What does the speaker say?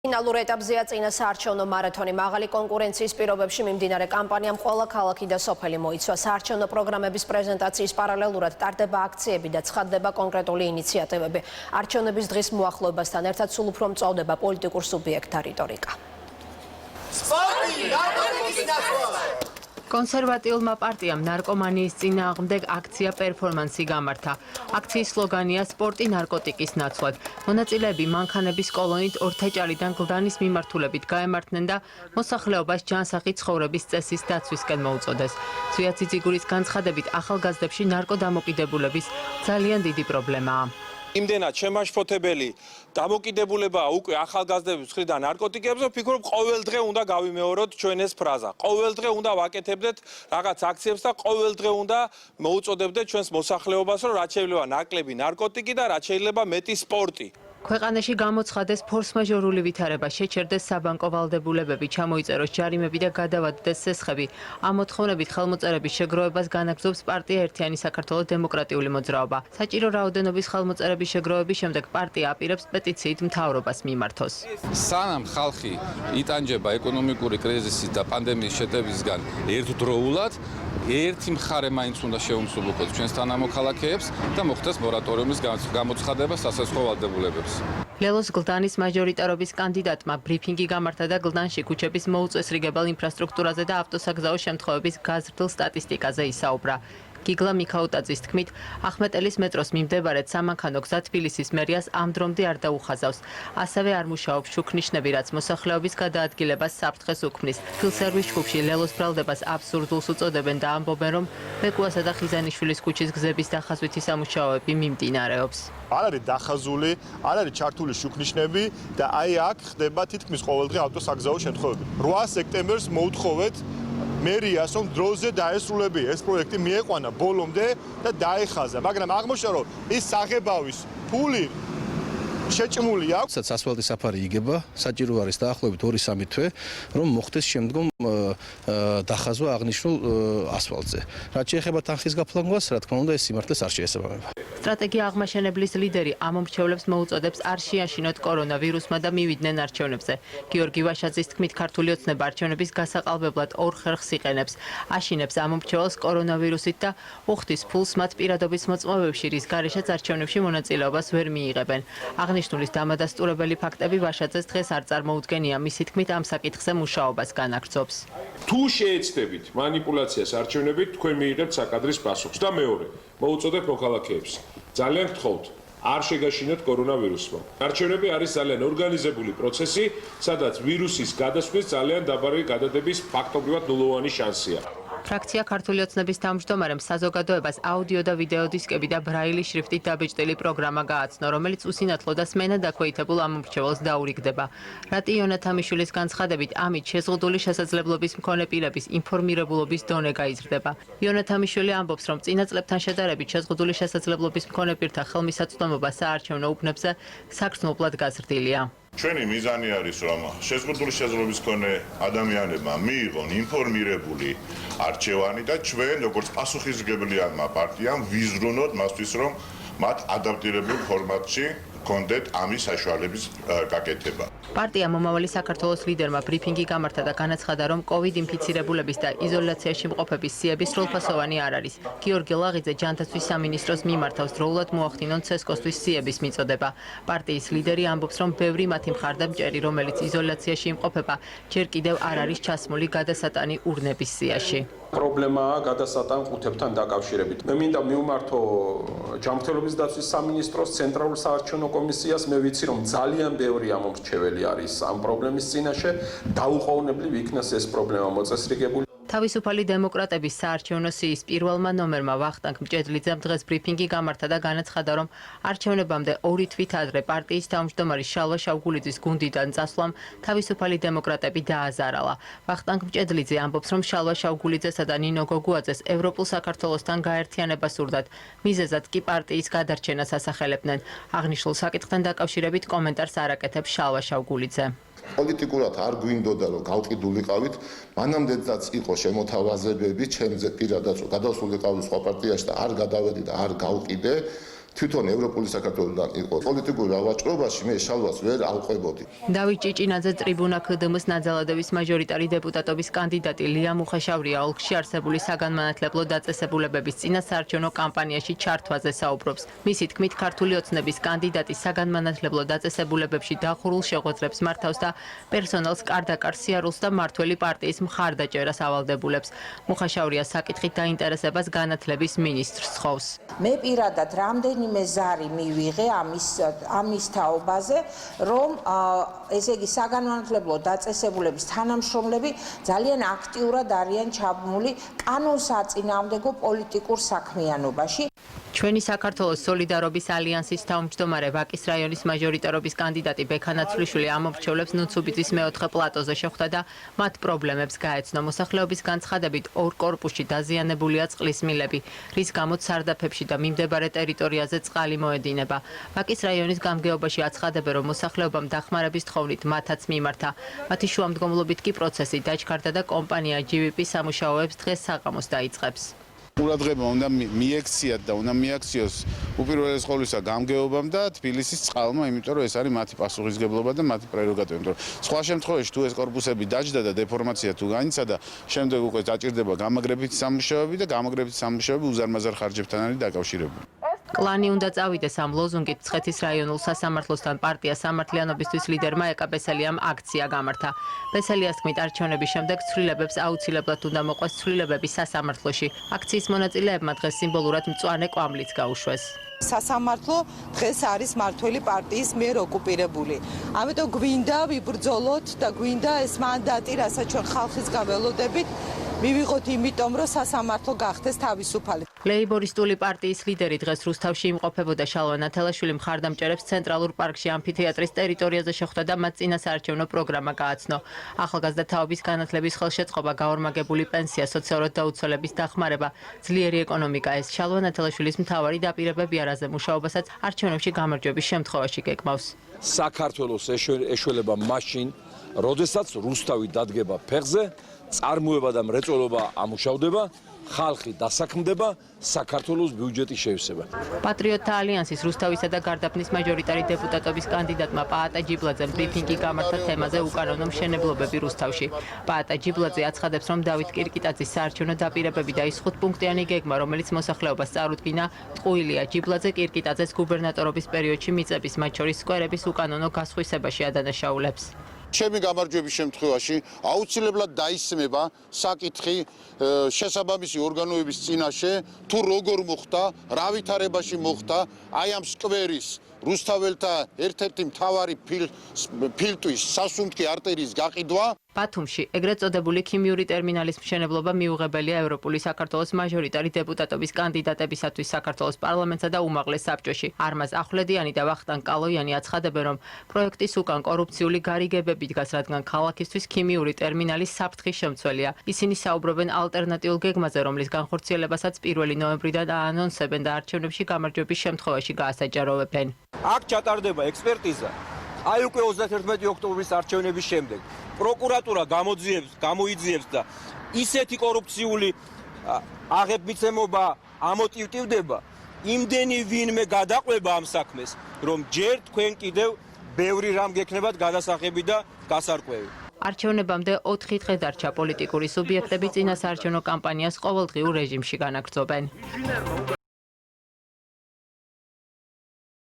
ფინალურ ეტაპზეა წინა საარჩევნო მარათონი. მაღალი კონკურენციის პირობებში მიმდინარე კამპანიამ ყველა ქალაქი და სოფელი მოიცვა. საარჩევნო პროგრამების პრეზენტაციის პარალელურად ტარდება აქციები და ცხადდება კონკრეტული ინიციატივები. არჩევნების დღის მოახლოებასთან ერთად სულ უფრო მწვავდება პოლიტიკურ სუბიექტთა რიტორიკა. კონსერვატიულმა პარტიამ ნარკომანიის წინააღმდეგ აქცია პერფორმანსი გამართა. აქციის სლოგანია სპორტი ნარკოტიკის ნაცვლად. მონაწილეები მანქანების კოლონით ორთაჭალიდან გლდანის მიმართულებით გაემართნენ და მოსახლეობას ჯანსაღი ცხოვრების წესის დაცვისკენ მოუწოდეს. ზვია ციციგურის განცხადებით ახალგაზრდებში ნარკოდამოკიდებულების ძალიან დიდი პრობლემაა. იმდენად შემაშფოთებელი დამოკიდებულებაა უკვე ახალგაზრდების მხრიდან ნარკოტიკებზე, ვფიქრობ, ყოველ დღე უნდა გავიმეოროთ ჩვენ ეს ფრაზა. ყოველ დღე უნდა ვაკეთებდეთ რაღაც აქციებს და ყოველ დღე უნდა მოუწოდებდეთ ჩვენს მოსახლეობას, რომ რაც შეიძლება ნაკლები ნარკოტიკი და რაც შეიძლება მეტი სპორტი. ქვეყანაში გამოცხადეს ფორსმაჟორული ვითარება, შეჩერდეს საბანკო ვალდებულებები, ჩამოიწეროს ჯარიმები და გადავადდეს სესხები. ამ მოთხოვნებით ხელმოწერების შეგროვებას განაგრძობს პარტია ერთიანი საქართველოს დემოკრატიული მოძრაობა. საჭირო რაოდენობის ხელმოწერების შეგროვების შემდეგ პარტია აპირებს პეტიციით მთავრობას მიმართოს. სანამ ხალხი იტანჯება ეკონომიკური კრიზისის და პანდემიის შეტევისგან ერთდროულად, ერთი მხარე მაინც უნდა შეუმსუბუქოს ჩვენს თანამოქალაქეებს და მოხდეს მორატორიუმის გამოცხადება სასაზღვრო ვალდებულებებს. ლელოს გლდანის მაჟორიტარობის კანდიდატმა ბრიფინგი გამართა და გლდანში ქუჩების მოუწესრიგებელ ინფრასტრუქტურაზე და ავტოსაგზაო შემთხვევების გაზრდილ სტატისტიკაზე ისაუბრა. გიგლა მიქაუტაძის თქმით, ახმეტელის მეტროს მიმდებარედ სამანქანო გზა თბილისის მერიას ამ დრომდე არ დაუხაზავს. ასევე არ მუშაობს შუქნიშნები, რაც მოსახლეობის გადაადგილებას საფრთხეს უქმნის. ფილსერვის ჯგუფში ლელოს ბრალდებას აბსურდულს უწოდებენ და ამბობენ, რომ ბეკუასა და ხიზანიშვილის ქუჩის გზების დახაზვითი სამუშაოები მიმდინარეობს. არ არის დახაზული, არ არის ჩართული შუქნიშნები და აი აქ ხდება თითქმის ყოველდღე ავტოსაგზაო შემთხვევები. 8 სექტემბერს მოუთხოვეთ მერიას, რომ დროზე დაესრულებია ეს პროექტი, მიეყვანა ბოლომდე და დაეხაზა, მაგრამ აღმოჩნდა, რომ ის საღებავის ფული შეჭმული აქვს. სადაც ასფალტის საფარი იგება, საჭირო არის დაახლოებით 2-3 თვე, რომ მოხდეს შემდგომ დახაზვა აღნიშნულ ასფალტზე. რაც შეეხება თანხის გაფლანგვას, რა თქმა უნდა, ეს სიმართლეს არ შეესაბამება. სტრატეგია აღმაშენებლის ლიდერი ამომრჩევლებს მოუწოდებს არ შეაშინოთ კორონავირუსმა და მივიდნენ არჩევნებზე. გიორგი ვაშაძის თქმით, ქართული ოცნება არჩევნების გასაყალბებლად ორ ხერხს იყენებს. აშინებს ამომრჩეველს კორონავირუსით და უხდის ფულს მათ პირადობის მოწმობებში, რის გარეშეც არჩევნებში მონაწილეობას ვერ მიიღებენ. აღნიშნულის დამადასტურებელი ფაქტები ვაშაძეს დღეს არ წარმოუდგენია. მისი თქმით, ამ საკითხზე მუშაობას განაგრძობს. თუ შეეცდებით манипуляციას არჩევნებით, თქვენ მიიღებთ საკადრის პასუხს და მეორე, მოუწოდეთ მოქალაქეებს. ძალიან გთხოვთ, არ შეგაშინოთ კორონავირუსმა. არჩევნები არის ძალიან ორგანიზებული პროცესი, სადაც ვირუსის გადასვლის ძალიან დაბალი გადადების ფაქტობრივად ნულოვანი შანსია. ფრაქცია ქართული ოცნების თავმჯდომარემ საზოგადოებას აუდიო და ვიდეო დისკები და ბრაილის შრიფტით დაბეჭდილი პროგრამა გააცნო, რომელიც უსინათლო და სმენად დაქვეითებულ ამომრჩეველს დაურიგდება. რატი იონათამიშვილის განცხადებით, ამით შეზღუდული შესაძლებლობის მქონე პირების ინფორმირებულობის დონე გაიზრდება. იონათამიშვილი ამბობს, რომ წინა წლებთან შედარებით შეზღუდული შესაძლებლობის მქონე პირთა ხელმისაწვდომობა საარჩევნო უბნებზე საგრძნობლად გაზრდილია. ჩვენი მიზანი არის, რომ შეზღუდული შესაძლებლობის მქონე ადამიანებმა მიიღონ ინფორმირებული არჩევანი და ჩვენ, როგორც პასუხისმგებლიანმა პარტიამ, ვიზრუნოთ მასთვის, რომ მათ ადაპტირებულ ფორმატში კონდეთ ამის საშუალების გაკეთება. პარტია მომავალი საქართველოს ლიდერმა ბრიფინგი გამართა და განაცხადა, რომ კოვიდ ინფიცირებულების და იზოლაციაში მყოფების სიები სრულფასოვანი არ არის. გიორგი ლაღიძე ჯანდაცვის სამინისტროს მიმართავს დროულად მოახდინონ ცესკოსთვის სიების მიწოდება. პარტიის ლიდერი ამბობს, რომ ბევრი მათი მხარდამჭერი, რომელიც იზოლაციაში იმყოფება, ჯერ კიდევ არ არის ჩასმული გადასატანი ურნების სიაში. პრობლემაა გადასატან ყუთებთან დაკავშირებით. მე მინდა მივმართო ჯანმრთელობის დაცვის სამინისტროს ცენტრალურ საარჩევნო კომისიას, მე ვიცი, რომ ძალიან ბევრი ამომრჩეველი არის ამ პრობლემის წინაშე, დაუყოვნებლივ იქნას ეს პრობლემა მოწესრიგებული. თავისუფალი დემოკრატების საარჩევნო სიის პირველმა ნომერმა ვახტანგ მჭედლიძემ დღეს ბრიფინგი გამართა და განაცხადა, რომ არჩევნებამდე 2 თვით ადრე პარტიის თავმჯდომარე შალვა შავგულიძის გუნდიდან წასვლამ თავისუფალი დემოკრატები დააზარალა. ვახტანგ მჭედლიძე ამბობს, რომ შალვა შავგულიძესა და ნინო გოგუაძეს ევროპულ საქართველოსთან გაერთიანება სურდათ. მიზეზად კი პარტიის გადარჩენას ასახელებდნენ. აღნიშნულ საკითხთან დაკავშირებით კომენტარს არ აკეთებს შალვა შავგულიძე. პოლიტიკურად არ გვინდოდა, რომ გავყიდულიყავით, მანამდეც იყო შემოთავაზებები, ჩემზე პირადად გადასულიყავი სხვა პარტიაში და არ გადავედი და არ გავყიდე თვითონ ევროპული საქართველოსთან იყო პოლიტიკურ ავაჭრობაში მე შალვას ვერ ავყვებოდი. დავით ჭიჭინაძე ტრიბუნა ქდმ-ს ნაძალადევის მაჟორიტარი დეპუტატობის კანდიდატი ლია მუხაშავრია ოლქში არსებული საგანმანათლებლო დაწესებულებების წინასაარჩევნო კამპანიაში ჩართვაზე საუბრობს. მისი თქმით, ქართული ოცნების კანდიდატი საგანმანათლებლო დაწესებულებებში დახურულ შეხვედრებს მართავს და პერსონალს კარდაკარ სიარულს და მართველი პარტიის მხარდაჭერას ავალდებულებს. მუხაშავრია საკითხით დაინტერესებას განათლების მინისტრს სთხოვს. მე პირადად რამდენიმე ზარი მივიღე ამის თაობაზე, რომ ესე იგი საგანმანათლებლო დაწესებულების თანამშრომლები ძალიან აქტიურად არიან ჩაბმული კანონს აწინააღმდეგო პოლიტიკურ საქმიანობაში. ჩვენი საქართველოს სოლიდარობის ალიანსის თავმჯდომარე ვაკის რაიონის მაჟორიტარობის კანდიდატი ბექა ნაცვლიშვილი ამომრჩევლებს ნუცუბიძის მეოთხე პლატოზე შეხვდა და მათ პრობლემებს გაეცნო. მოსახლეობის განცხადებით, ორ კორპუსში დაზიანებულია წყლის მილები, რის გამოც სარდაფებში და მიმდებარე ტერიტორიაზე წყალი მოედინება. ვაკის რაიონის გამგეობაში აცხადებენ, რომ მოსახლეობამ დახმარების თხოვნით მათაც მიმართა. მათი შუამდგომლობით კი პროცესი დაჩქარდა და კომპანია GVP სამუშაოებს დღეს საღამოს დაიწყებს. ყურადღება უნდა მიექციათ და უნდა მიაქციოს უპირველეს ყოვლისა გამგეობამ და თბილისის წყალმა, იმიტომ რომ ეს არის მათი პასუხისგებლობა და მათი პრეროგატივა. იმიტომ რომ სხვა შემთხვევაში თუ ეს კორპუსები დაჯდა და დეფორმაცია თუ განიცადა, შემდეგ უკვე დაჭირდება გამაგრებითი სამუშაოები და გამაგრებითი სამუშაოები უზარმაზარ ხარჯებთან არის დაკავშირებული. კლანი უნდა წავიდეს ამ ლოზუნგით მცხეთის რაიონულ სასამართლოსთან პარტია სამართლიანობისთვის ლიდერმა ეკა ბესელიამ აქცია გამართა. ბესელიას თქმით, არჩევნების შემდეგ ცვლილებებს აუცილებლად უნდა მოყვეს ცვლილებები სასამართლოში. აქციის მონაწილეებმა დღეს სიმბოლურად მწვანე კვამლიც გაუშვეს. სასამართლო დღეს არის მართველი პარტიის მიერ ოკუპირებული. ამიტომ გვინდა ვიბრძოლოთ და გვინდა ეს მანდატი, რასაც ჩვენ ხალხისგან ველოდებით, მივიღოთ იმიტომ, რომ სასამართლო გახდეს თავისუფალი. ლეიბორისტული პარტიის ლიდერი დღეს რუსთავში იმყოფებოდა. შალვა ნათელაშვილი მხარდამჭერებს ცენტრალურ პარკში ამფითეატრის ტერიტორიაზე შეხვდა და მათ წინასაარჩევნო პროგრამა გააცნო. ახალგაზრდა თაობის განათლების ხელშეწყობა, გაორმაგებული პენსია, სოციალურად დაუცველების დახმარება, ძლიერი ეკონომიკა ეს შალვა ნათელაშვილის მთავარი დაპირებებია, რაზე მუშაობასაც არჩევნებში გამარჯვების შემთხვევაში გეკმავს. საქართველოს ეშველება მაშინ, როდესაც რუსთავი დადგება ფეხზე, წარმოება და მრეწველობა ამუშავდება, ხალხი დასაქმდება, საქართველოს ბიუჯეტი შეივსება. პატრიოტთა ალიანსის რუსთავისა და გარდაბნის მაჟორიტარი დეპუტატობის კანდიდატმა პაატა ჯიბლაძემ ბრიფინგი გამართა თემაზე უკანონო მშენებლობები რუსთავში. პაატა ჯიბლაძე აცხადებს, რომ დავით კირკიტაძის საარჩევნო დაპირებები და ის 5-პუნქტიანი გეგმა, რომელიც მოსახლეობას წარუდგინა, ტყუილია. ჯიბლაძე კირკიტაძეს გუბერნატორობის პერიოდში მიწების, მათ შორის სკვერების უკანონო გასხვისებაში ადანაშაულებს. ჩემი გამარჯვების შემთხვევაში აუცილებლად დაისმება საკითხი შესაბამისი ორგანოების წინაშე, თუ როგორ მოხდა, რა ვითარებაში მოხდა, აი ამ სკვერის რუსთაველთა ერთ-ერთი მთავარი ფილტვის სასუნთქი არტერიის გაყიდვა. ბათუმში ეგრეთ წოდებული ქიმიური ტერმინალის მშენებლობა მიუღებელია ევროპული საქართველოს მაჟორიტარი დეპუტატობის კანდიდატებისათვის საქართველოს პარლამენტსა და უმაღლეს საბჭოში. არმაზ ახვლედიანი და ვახტანგ კალოიანი აცხადებენ, რომ პროექტის უკან კორუფციული გარიგებები დგას, რადგან ქალაქისთვის ქიმიური ტერმინალის საფრთხის შემცველია. ისინი საუბრობენ ალტერნატიულ გეგმაზე, რომლის განხორციელებასაც 1 ნოემბრიდან აანონსებენ და არჩევნებში გამარჯვების შემთხვევაში გაასაჯაროვებენ. აქ ჩატარდება ექსპერტიზა. აი უკვე 31 ოქტომბრის არჩევნების შემდეგ პროკურატურა გამოიძიებს და ისეთი კორუფციული აღებმიცემობა ამოტივტივდება, იმდენი ვინმე გადაყვება ამ საქმეს, რომ ჯერ თქვენ კიდევ ბევრი რამ გექნებათ გადასახები და გასარკვევი. არჩევნებამდე 4 დღე დარჩა პოლიტიკური სუბიექტები წინასაარჩევნო კამპანიას ყოველდღიურ რეჟიმში განაგრძობენ.